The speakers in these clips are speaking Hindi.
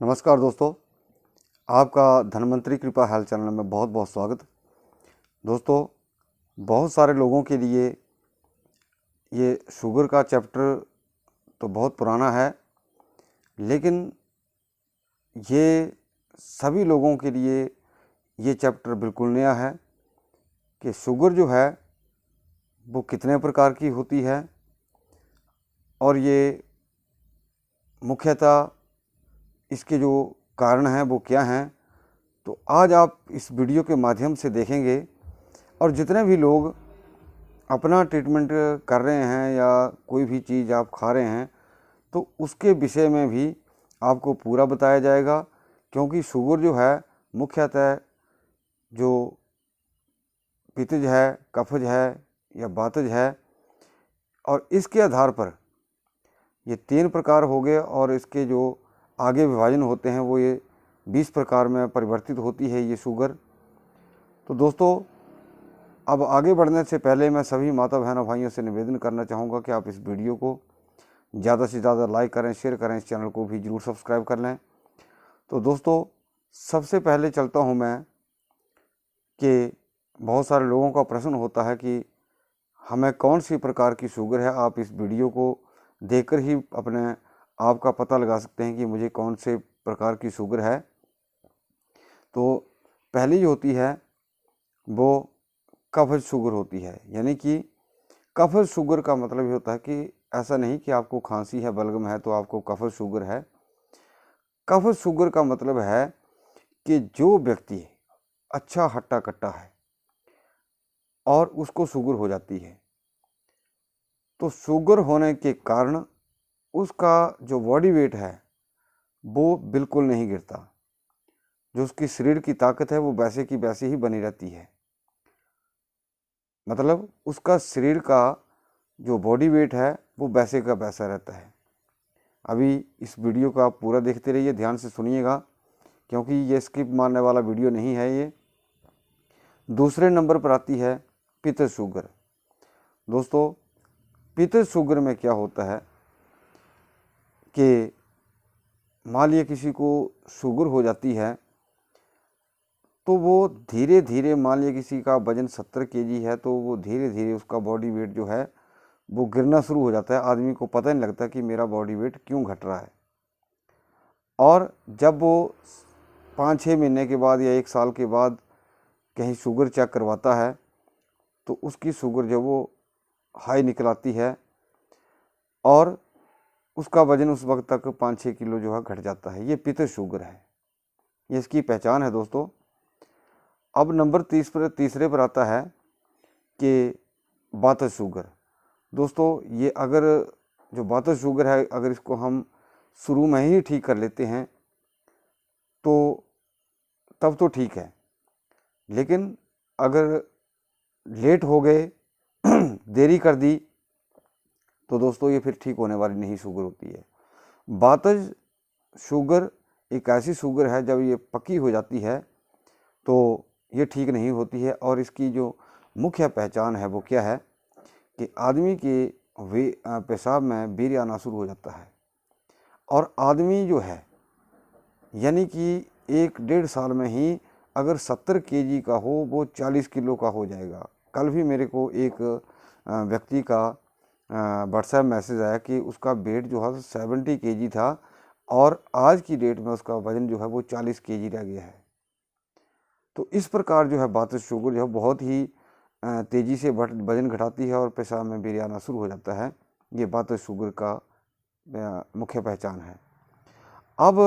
नमस्कार दोस्तों, आपका धन्वंतरी कृपा हेल्थ चैनल में बहुत बहुत स्वागत। दोस्तों, बहुत सारे लोगों के लिए ये शुगर का चैप्टर तो बहुत पुराना है, लेकिन ये सभी लोगों के लिए ये चैप्टर बिल्कुल नया है कि शुगर जो है वो कितने प्रकार की होती है और ये मुख्यतः इसके जो कारण हैं वो क्या हैं। तो आज आप इस वीडियो के माध्यम से देखेंगे और जितने भी लोग अपना ट्रीटमेंट कर रहे हैं या कोई भी चीज़ आप खा रहे हैं तो उसके विषय में भी आपको पूरा बताया जाएगा, क्योंकि शुगर जो है मुख्यतः जो पित्तज है, कफज है या वातज है, और इसके आधार पर ये 3 प्रकार हो गए और इसके जो आगे विभाजन होते हैं वो ये 20 प्रकार में परिवर्तित होती है ये शुगर। तो दोस्तों, अब आगे बढ़ने से पहले मैं सभी माता बहनों भाइयों से निवेदन करना चाहूँगा कि आप इस वीडियो को ज़्यादा से ज़्यादा लाइक करें, शेयर करें, इस चैनल को भी ज़रूर सब्सक्राइब कर लें। तो दोस्तों, सबसे पहले चलता हूँ मैं कि बहुत सारे लोगों का प्रश्न होता है कि हमें कौन सी प्रकार की शुगर है। आप इस वीडियो को देखकर ही अपने आप का पता लगा सकते हैं कि मुझे कौन से प्रकार की शुगर है। तो पहली जो होती है वो कफज शुगर होती है, यानी कि कफज शुगर का मतलब ये होता है कि ऐसा नहीं कि आपको खांसी है, बलगम है तो आपको कफज शुगर है। कफज शुगर का मतलब है कि जो व्यक्ति अच्छा हट्टा कट्टा है और उसको शुगर हो जाती है, तो शुगर होने के कारण उसका जो बॉडी वेट है वो बिल्कुल नहीं गिरता। जो उसकी शरीर की ताकत है वो वैसे की वैसे ही बनी रहती है। मतलब उसका शरीर का जो बॉडी वेट है वो वैसे का वैसा रहता है। अभी इस वीडियो को आप पूरा देखते रहिए, ध्यान से सुनिएगा, क्योंकि ये स्किप मारने वाला वीडियो नहीं है ये। दूसरे नंबर पर आती है पित्त शुगर। दोस्तों, पित्त शुगर में क्या होता है कि मान लिया किसी को शुगर हो जाती है तो वो धीरे धीरे, मान लिया किसी का वजन 70 केजी है तो वो धीरे धीरे उसका बॉडी वेट जो है वो गिरना शुरू हो जाता है। आदमी को पता नहीं लगता कि मेरा बॉडी वेट क्यों घट रहा है। और जब वो 5-6 महीने के बाद या 1 साल के बाद कहीं शुगर चेक करवाता है तो उसकी शुगर जो वो हाई निकल आती है और उसका वजन उस वक्त तक 5-6 किलो जो है घट जाता है। ये पित्त शुगर है, ये इसकी पहचान है दोस्तों। अब नंबर तीसरे पर आता है कि वातज शुगर। दोस्तों, ये अगर जो वातज शुगर है, अगर इसको हम शुरू में ही ठीक कर लेते हैं तो तब तो ठीक है, लेकिन अगर लेट हो गए देरी कर दी तो दोस्तों ये फिर ठीक होने वाली नहीं शुगर होती है। वातज शुगर एक ऐसी शुगर है जब ये पक्की हो जाती है तो ये ठीक नहीं होती है। और इसकी जो मुख्य पहचान है वो क्या है कि आदमी के पेशाब में वीर्य आना शुरू हो जाता है और आदमी जो है यानी कि 1-1.5 साल में ही अगर 70 केजी का हो वो 40 किलो का हो जाएगा। कल भी मेरे को एक व्यक्ति का व्हाट्सएप मैसेज आया कि उसका वेट जो है 70 केजी था और आज की डेट में उसका वजन जो है वो 40 केजी रह गया है। तो इस प्रकार जो है वातज शुगर जो है बहुत ही तेज़ी से वजन घटाती है और पेशाब में वीर्य आना शुरू हो जाता है। ये वातज शुगर का मुख्य पहचान है। अब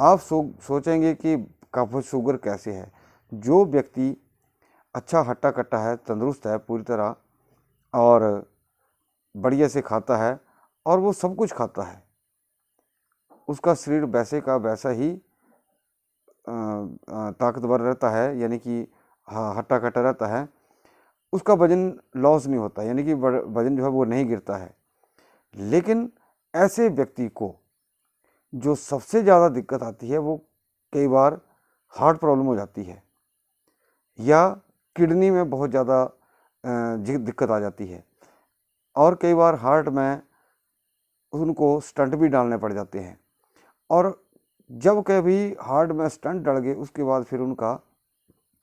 आप सोचेंगे कि कफज शुगर कैसे है। जो व्यक्ति अच्छा हट्टा कट्टा है, तंदुरुस्त है पूरी तरह और बढ़िया से खाता है और वो सब कुछ खाता है, उसका शरीर वैसे का वैसा ही ताकतवर रहता है, यानी कि हट्टा कट्टा रहता है, उसका वजन लॉस नहीं होता, यानी कि वजन जो है वो नहीं गिरता है। लेकिन ऐसे व्यक्ति को जो सबसे ज़्यादा दिक्कत आती है वो कई बार हार्ट प्रॉब्लम हो जाती है या किडनी में बहुत ज़्यादा दिक्कत आ जाती है और कई बार हार्ट में उनको स्टंट भी डालने पड़ जाते हैं। और जब कभी हार्ट में स्टंट डल गए उसके बाद फिर उनका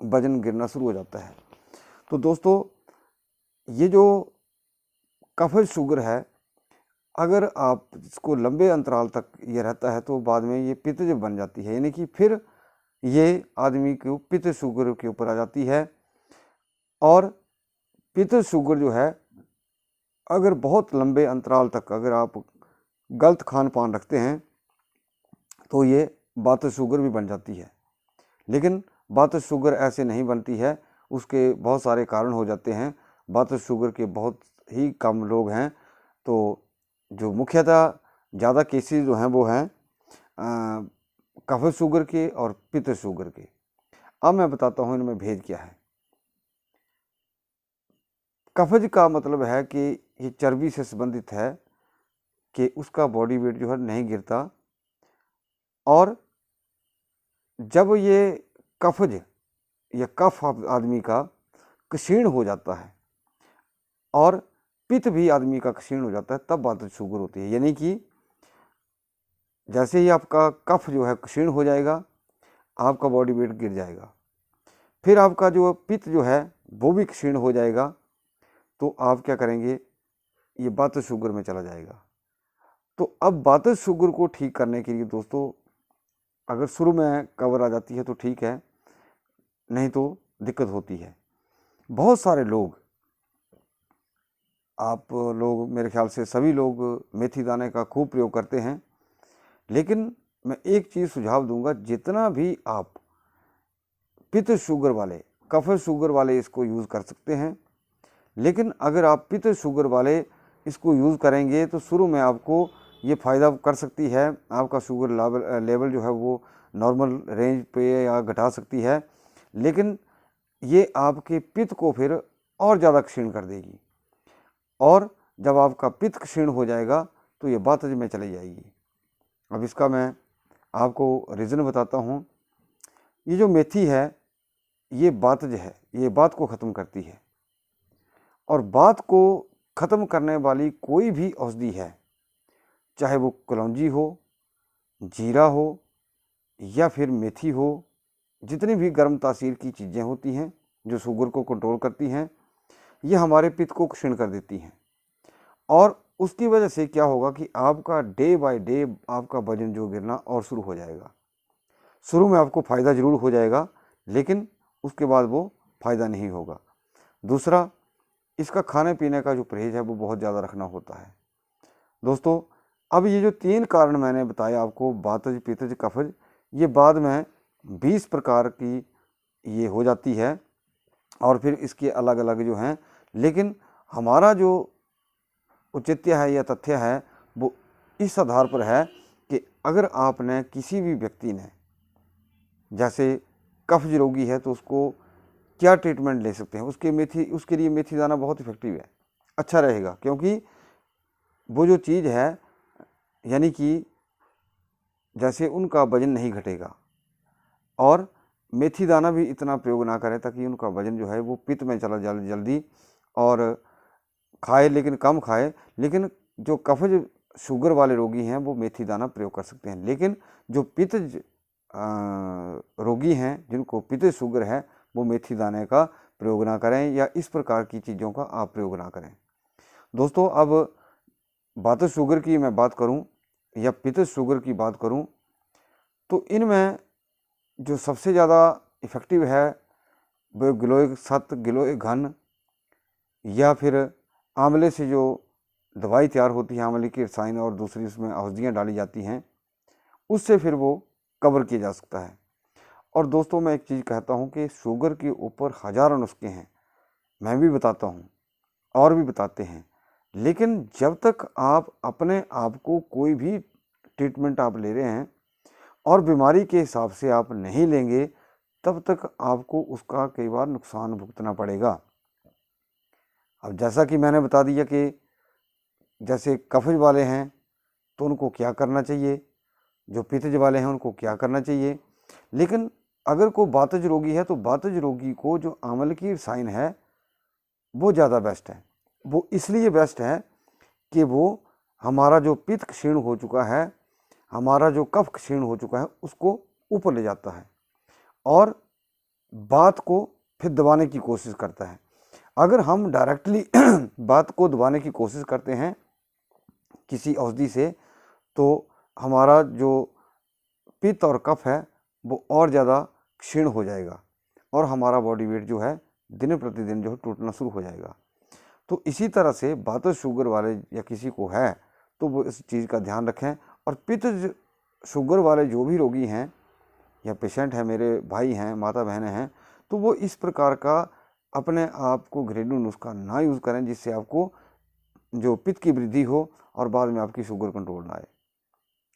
वजन गिरना शुरू हो जाता है। तो दोस्तों ये जो कफज शुगर है, अगर आप इसको लंबे अंतराल तक ये रहता है तो बाद में ये पित्तज बन जाती है, यानी कि फिर ये आदमी को पित्त शुगर के ऊपर आ जाती है। और पित्त शुगर जो है अगर बहुत लंबे अंतराल तक अगर आप गलत खान पान रखते हैं तो ये वात शुगर भी बन जाती है। लेकिन वात शुगर ऐसे नहीं बनती है, उसके बहुत सारे कारण हो जाते हैं। वात शुगर के बहुत ही कम लोग हैं। तो जो मुख्यतः ज़्यादा केसेस जो हैं वो हैं कफ शुगर के और पित्त शुगर के। अब मैं बताता हूँ इनमें भेद क्या है। कफज का मतलब है कि ये चर्बी से संबंधित है कि उसका बॉडी वेट जो है नहीं गिरता, और जब ये कफज या कफ आदमी का क्षीण हो जाता है और पित्त भी आदमी का क्षीण हो जाता है तब वात शुगर होती है। यानी कि जैसे ही आपका कफ जो है क्षीण हो जाएगा, आपका बॉडी वेट गिर जाएगा, फिर आपका जो पित्त जो है वो भी क्षीण हो जाएगा, तो आप क्या करेंगे, ये वात शुगर में चला जाएगा। तो अब वात शुगर को ठीक करने के लिए दोस्तों अगर शुरू में कवर आ जाती है तो ठीक है, नहीं तो दिक्कत होती है। बहुत सारे लोग, आप लोग मेरे ख्याल से सभी लोग मेथी दाने का खूब प्रयोग करते हैं, लेकिन मैं एक चीज़ सुझाव दूंगा, जितना भी आप पित्त शुगर वाले, कफ शुगर वाले इसको यूज़ कर सकते हैं, लेकिन अगर आप पित्त शुगर वाले इसको यूज़ करेंगे तो शुरू में आपको ये फ़ायदा कर सकती है, आपका शुगर लेवल जो है वो नॉर्मल रेंज पे या घटा सकती है, लेकिन ये आपके पित्त को फिर और ज़्यादा क्षीण कर देगी, और जब आपका पित्त क्षीण हो जाएगा तो ये वातज में चली जाएगी। अब इसका मैं आपको रीज़न बताता हूँ। ये जो मेथी है ये वातज है, ये वात को ख़त्म करती है, और वात को ख़त्म करने वाली कोई भी औषधि है, चाहे वो कलौंजी हो, जीरा हो या फिर मेथी हो, जितनी भी गर्म तासीर की चीज़ें होती हैं जो शुगर को कंट्रोल करती हैं, ये हमारे पित्त को क्षीण कर देती हैं। और उसकी वजह से क्या होगा कि आपका डे बाय डे आपका वजन जो गिरना और शुरू हो जाएगा। शुरू में आपको फ़ायदा ज़रूर हो जाएगा, लेकिन उसके बाद वो फ़ायदा नहीं होगा। दूसरा, इसका खाने पीने का जो परहेज़ है वो बहुत ज़्यादा रखना होता है। दोस्तों अब ये जो 3 कारण मैंने बताया आपको, वातज, पित्तज, कफज, ये बाद में 20 प्रकार की ये हो जाती है और फिर इसके अलग अलग जो हैं, लेकिन हमारा जो औचित्य है या तथ्य है वो इस आधार पर है कि अगर आपने किसी भी व्यक्ति ने, जैसे कब्ज रोगी है तो उसको क्या ट्रीटमेंट ले सकते हैं, उसके लिए मेथी दाना बहुत इफेक्टिव है, अच्छा रहेगा, क्योंकि वो जो चीज़ है, यानी कि जैसे उनका वजन नहीं घटेगा, और मेथी दाना भी इतना प्रयोग ना करें ताकि उनका वजन जो है वो पित्त में चला जाए जल्दी, और खाए लेकिन कम खाए। लेकिन जो कफज शुगर वाले रोगी हैं वो मेथी दाना प्रयोग कर सकते हैं, लेकिन जो पित्त रोगी हैं जिनको पित्त शुगर है वो मेथी दाने का प्रयोग ना करें, या इस प्रकार की चीज़ों का आप प्रयोग ना करें। दोस्तों अब वात शुगर की मैं बात करूं या पित्त शुगर की बात करूं, तो इनमें जो सबसे ज़्यादा इफ़ेक्टिव है वो गिलोय सत्त, गिलोय घन, या फिर आंवले से जो दवाई तैयार होती है, आंवले की रसायन और दूसरी उसमें औषधियाँ डाली जाती हैं, उससे फिर वो कवर किया जा सकता है। और दोस्तों मैं एक चीज़ कहता हूँ कि शुगर के ऊपर हज़ारों नुस्खे हैं, मैं भी बताता हूँ और भी बताते हैं, लेकिन जब तक आप अपने आप को कोई भी ट्रीटमेंट आप ले रहे हैं और बीमारी के हिसाब से आप नहीं लेंगे, तब तक आपको उसका कई बार नुकसान भुगतना पड़ेगा। अब जैसा कि मैंने बता दिया कि जैसे कफज वाले हैं तो उनको क्या करना चाहिए, जो पित्तज वाले हैं उनको क्या करना चाहिए, लेकिन अगर कोई वातज रोगी है तो वातज रोगी को जो आंवले की रसायन है वो ज़्यादा बेस्ट है। वो इसलिए बेस्ट है कि वो हमारा जो पित्त क्षीण हो चुका है हमारा जो कफ क्षीण हो चुका है उसको ऊपर ले जाता है और बात को फिर दबाने की कोशिश करता है। अगर हम डायरेक्टली बात को दबाने की कोशिश करते हैं किसी औषधि से, तो हमारा जो पित्त और कफ है वो और ज़्यादा क्षीण हो जाएगा और हमारा बॉडी वेट जो है दिन प्रतिदिन जो है टूटना शुरू हो जाएगा। तो इसी तरह से बात शुगर वाले या किसी को है तो वो इस चीज़ का ध्यान रखें। और पित्त शुगर वाले जो भी रोगी हैं या पेशेंट हैं, मेरे भाई हैं, माता बहनें हैं, तो वो इस प्रकार का अपने आप को घरेलू नुस्खा ना यूज़ करें जिससे आपको जो पित्त की वृद्धि हो और बाद में आपकी शुगर कंट्रोल ना आए।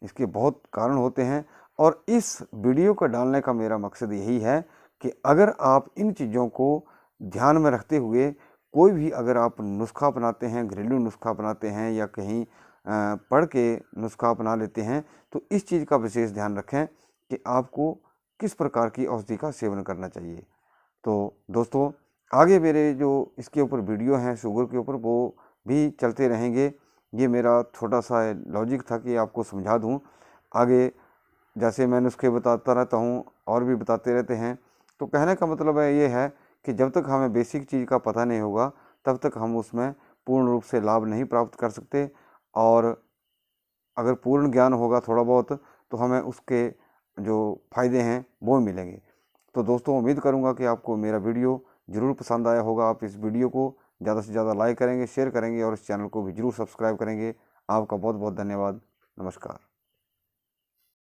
इसके बहुत कारण होते हैं और इस वीडियो को डालने का मेरा मकसद यही है कि अगर आप इन चीज़ों को ध्यान में रखते हुए कोई भी अगर आप नुस्खा अपनाते हैं, घरेलू नुस्खा अपनाते हैं या कहीं पढ़ के नुस्खा अपना लेते हैं, तो इस चीज़ का विशेष ध्यान रखें कि आपको किस प्रकार की औषधि का सेवन करना चाहिए। तो दोस्तों, आगे मेरे जो इसके ऊपर वीडियो हैं शुगर के ऊपर वो भी चलते रहेंगे। ये मेरा छोटा सा लॉजिक था कि आपको समझा दूं। आगे जैसे मैं नुस्खे बताता रहता हूं और भी बताते रहते हैं। तो कहने का मतलब है ये है कि जब तक हमें बेसिक चीज़ का पता नहीं होगा तब तक हम उसमें पूर्ण रूप से लाभ नहीं प्राप्त कर सकते, और अगर पूर्ण ज्ञान होगा थोड़ा बहुत तो हमें उसके जो फ़ायदे हैं वो मिलेंगे। तो दोस्तों, उम्मीद करूंगा कि आपको मेरा वीडियो ज़रूर पसंद आया होगा। आप इस वीडियो को ज़्यादा से ज़्यादा लाइक करेंगे, शेयर करेंगे और इस चैनल को भी ज़रूर सब्सक्राइब करेंगे। आपका बहुत बहुत धन्यवाद। नमस्कार।